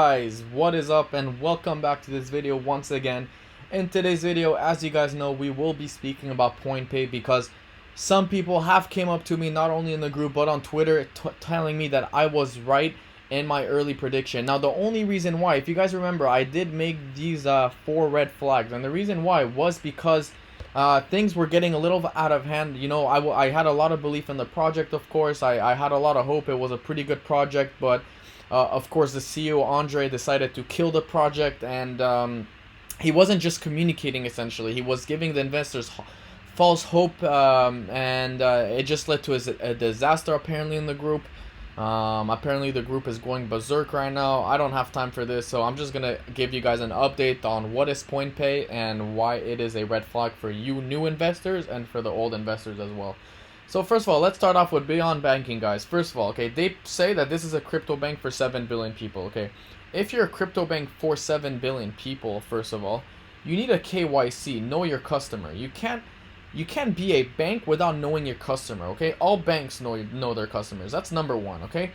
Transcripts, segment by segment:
Guys, what is up and welcome back to this video once again. In today's video, as you guys know, we will be speaking about Pointpay because some people have came up to me not only in the group but on Twitter telling me that I was right in my early prediction. Now the only reason why, if you guys remember, I did make these 4 red flags, and the reason why was because things were getting a little out of hand. You know, I had a lot of belief in the project, of course. I had a lot of hope. It was a pretty good project, but of course, the CEO, Andre, decided to kill the project, and he wasn't just communicating, essentially. He was giving the investors false hope, and it just led to a disaster, apparently, in the group. Apparently, the group is going berserk right now. I don't have time for this, so I'm just going to give you guys an update on what is Pointpay and why it is a red flag for you new investors and for the old investors as well. So first of all, let's start off with beyond banking, guys. First of all, okay, they say that this is a crypto bank for 7 billion people, okay? If you're a crypto bank for 7 billion people, first of all, you need a KYC, know your customer. You can't be a bank without knowing your customer, okay? All banks know their customers. That's number one, okay?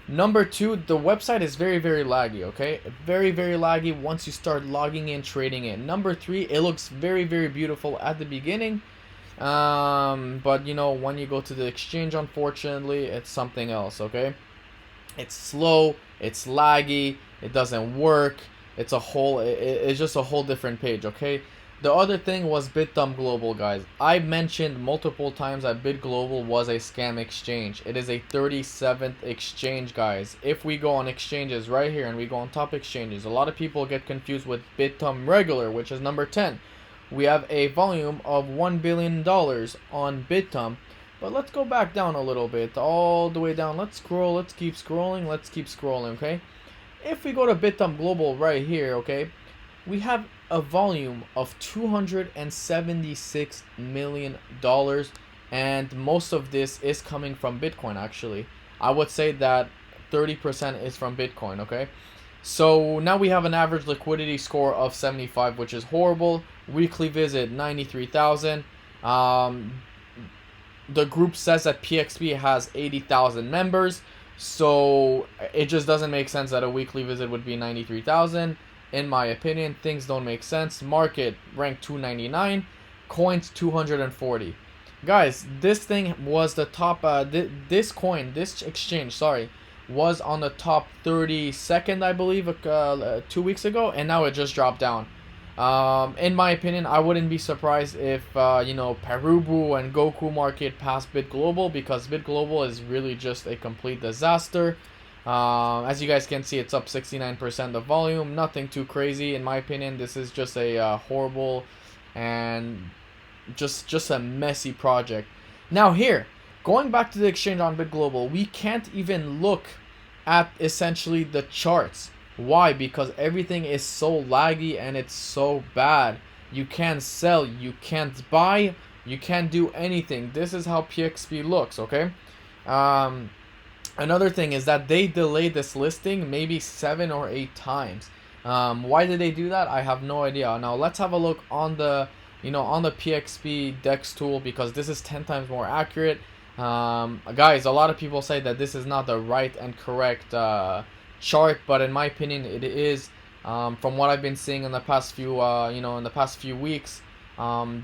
Number two, the website is very, very laggy, okay? Very, very laggy once you start logging in, trading in. Number three, it looks very, very beautiful at the beginning. But you know, when you go to the exchange, unfortunately, it's something else, okay? It's slow, it's laggy, it doesn't work. It's just a whole different page, okay? The other thing was BitDump Global, guys. I mentioned multiple times that BitGlobal was a scam exchange. It is a 37th exchange, guys. If we go on exchanges right here and we go on top exchanges, a lot of people get confused with BitDump Regular, which is number 10. We have a volume of $1 billion on BitDump. But let's go back down a little bit, all the way down. Let's scroll, let's keep scrolling, okay? If we go to BitDump Global right here, okay, we have a volume of $276 million, and most of this is coming from Bitcoin, actually. I would say that 30% is from Bitcoin, okay? So now we have an average liquidity score of 75, which is horrible. Weekly visit 93,000. The group says that PXP has 80,000 members, so it just doesn't make sense that a weekly visit would be 93,000. In my opinion, things don't make sense. Market ranked 299, coins 240. Guys, this thing was the top. This exchange, sorry, was on the top 32nd, I believe, 2 weeks ago, and now it just dropped down. In my opinion, I wouldn't be surprised if you know, Perubu and Goku Market pass BitGlobal, because BitGlobal is really just a complete disaster. As you guys can see, it's up 69% of volume. Nothing too crazy, in my opinion. This is just a horrible and just a messy project. Now here, going back to the exchange on BitGlobal, we can't even look at essentially the charts. Why? Because everything is so laggy and it's so bad. You can't sell, you can't buy, you can't do anything. This is how PXP looks, okay? Another thing is that they delayed this listing maybe 7 or 8 times. Why did they do that? I have no idea. Now let's have a look on the, you know, on the PXPDEX tool, because this is 10 times more accurate. Guys, a lot of people say that this is not the right and correct chart, but in my opinion it is. From what I've been seeing in the past few in the past few weeks,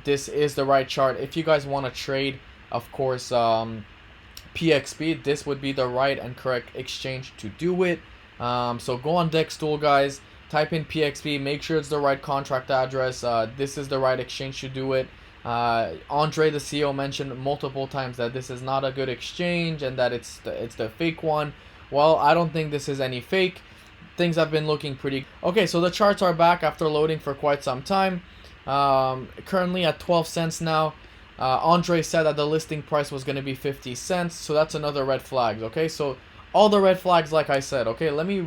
this is the right chart. If you guys want to trade, of course, PXP, this would be the right and correct exchange to do it. So go on Dex tool, guys, type in PXP, make sure it's the right contract address. This is the right exchange to do it. Andre, the CEO, mentioned multiple times that this is not a good exchange and that it's the fake one. Well, I don't think this is any fake. Things have been looking pretty. Okay, so the charts are back after loading for quite some time. Currently at 12 cents now. Andre said that the listing price was going to be 50 cents, so that's another red flag. Okay, so all the red flags, like I said. Okay, let me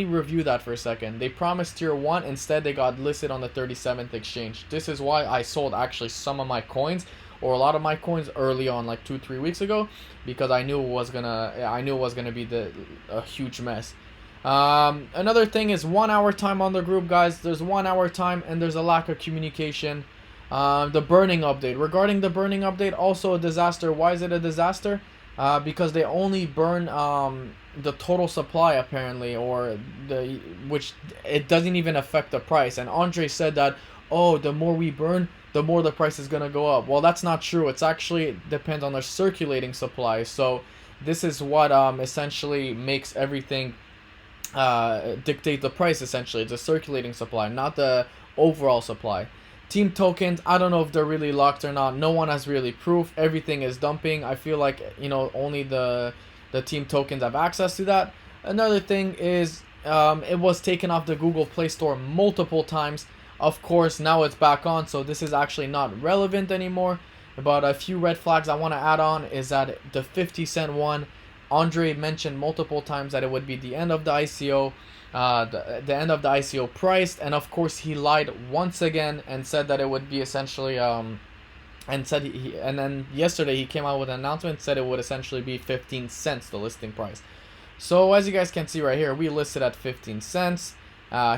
review that for a second. They promised tier 1, instead they got listed on the 37th exchange. This is why I sold actually some of my coins, or a lot of my coins, early on, like 2-3 weeks ago, because I knew it was gonna be a huge mess. Another thing is 1 hour time on the group, guys. There's 1 hour time and there's a lack of communication. The burning update. Regarding the burning update, also a disaster. Why is it a disaster? Because they only burn the total supply apparently, or the which it doesn't even affect the price. And Andre said that, oh, the more we burn, the more the price is gonna go up. Well, that's not true. It's actually depends on the circulating supply. So this is what essentially makes everything dictate the price. Essentially, it's a circulating supply, not the overall supply. Team tokens, I don't know if they're really locked or not. No one has really proof. Everything is dumping. I feel like, you know, only the team tokens have access to that. Another thing is it was taken off the Google Play Store multiple times. Of course, now it's back on, so this is actually not relevant anymore. But a few red flags I want to add on is that the 50-cent one, Andre mentioned multiple times that it would be the end of the ICO, the end of the ICO price, and of course he lied once again and said that it would be essentially and then yesterday he came out with an announcement, said it would essentially be 15 cents, the listing price. So as you guys can see right here, we listed at 15 cents,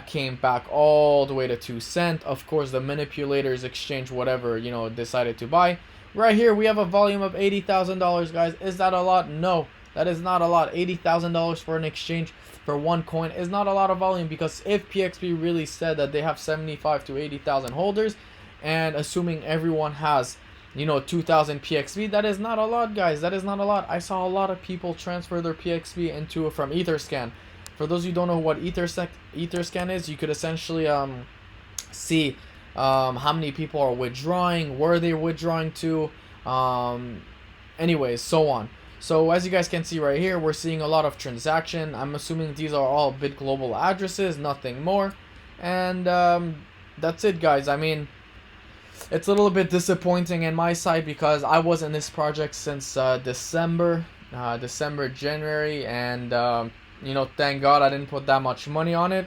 came back all the way to 2 cents. Of course, the manipulators exchange whatever, you know, decided to buy. Right here we have a volume of $80,000, guys. Is that a lot? No, that is not a lot. $80,000 for an exchange for one coin is not a lot of volume, because if PXP really said that they have 75 to 80,000 holders, and assuming everyone has, you know, 2,000 PXP, that is not a lot, guys. That is not a lot. I saw a lot of people transfer their PXP into from Etherscan. For those who don't know what Etherscan is, you could essentially see how many people are withdrawing, where they're withdrawing to, anyways, so on. So as you guys can see right here, we're seeing a lot of transaction. I'm assuming these are all BitGlobal addresses, nothing more. And that's it, guys. I mean, it's a little bit disappointing in my side, because I was in this project since December, January, and you know, thank God I didn't put that much money on it.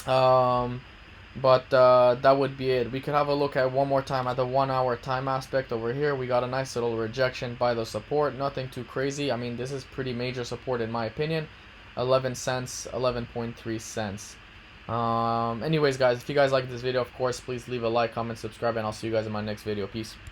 But that would be it. We could have a look at one more time at the 1 hour time aspect over here. We got a nice little rejection by the support. Nothing too crazy. I mean, this is pretty major support in my opinion. 11 cents, 11.3 cents. Anyways, guys, if you guys like this video, of course, please leave a like, comment, subscribe, and I'll see you guys in my next video. Peace.